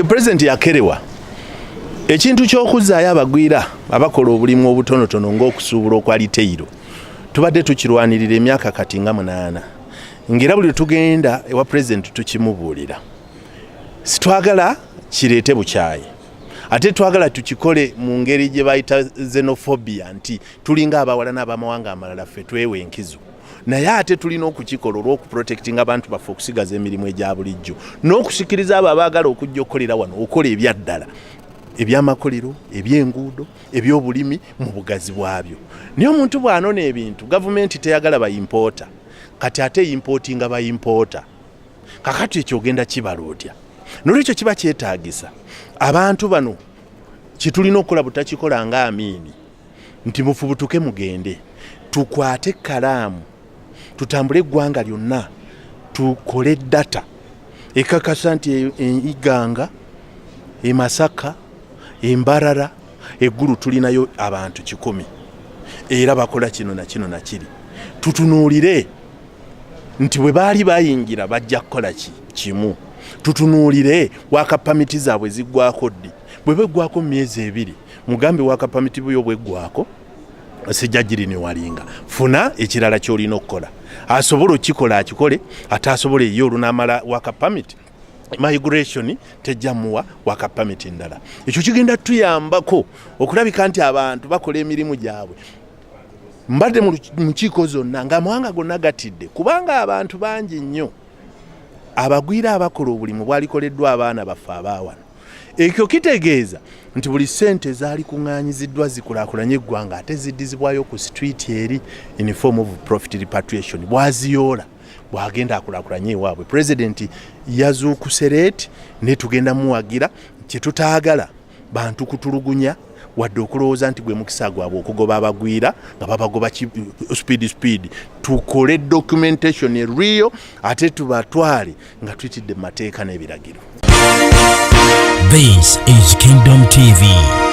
President yakerewa ekintu ky'okuzaayo abagwira abakola obulimu obutonotono ng'okusuubula okwaliteiro tubadde tukirwanirira emyaka kati nga 8 ngera buli tugenda ewa president tukimubuulira sitwagala kireete bukyayi ate twagala tukikole mu ngeri gye bayita xenophobia nti tulinga abawala n'abamawanga amalala ffe twewe enkizo naye ate tulina okukikola olw'okuprotectinga abantu baffe okusigaza emirimu egya bulijjo n'okusikiriza abo abaagala okujja okukolera wano okola ebyaddala ebyamakolero ebyenguudo ebyobulimi mu bugazi bwabyo niyo omuntu bw'anona ebintu gavumenti teyagala bayimpoota kati ate yimpotinga bayimpoota kakati ekyo ogenda kibala otya n'olwekyo kiba kyetaagisa abantu bano kitulina okukola butakikola nga Amiini nti mufubutuke mugende tukwate kalaamu tutambule eggwanga lyonna tukole data ekakasa nti Iganga Masaka Mbarara eggulu tulinayo abantu 10 era bakola kino na kino na kiri tutunuulire nti bwe baali bayingira bajja kukola kimu tutunuulire wakapamiti zaabwe ziggwako ddi bwe beggwako myezi 2 mugambe wakapamiti bwe bweggwako sijja giri ne walinga funa ekirala ky'olina okukola asobola okikola akikole atasobola eyo olunamala wakapamiti migration tejjamuwa wakapamiti ndala ekyo kigenda tuyambako okulabika nti abantu bakola emirimu gyabwe mbadde mu kiiko zonna ng'amawanga gonna gatidde kubanga abantu bangi nnyo abagwira abakola obulimu bwalikoleddwa abaana baffe abaawano ekyo kitegeeza nti buli ssente zaali kuŋŋaanyiziddwa zikulaakulanye eggwanga ate ziddizibwayo ku street eri in form of profit repatriation bwaziyoola bwagenda akulaakulanye ewaabwe president yazuukusereeti ne tugenda muwagira kyetutaagala bantu kutulugunya wadde okulowooza nti gwe mukisa gwabwe okugoba abagwira nga babagoba speed tukole documentation real ate tubatwale nga tuyitidde mu mateeka n'ebiragiro. This is Kingdom TV.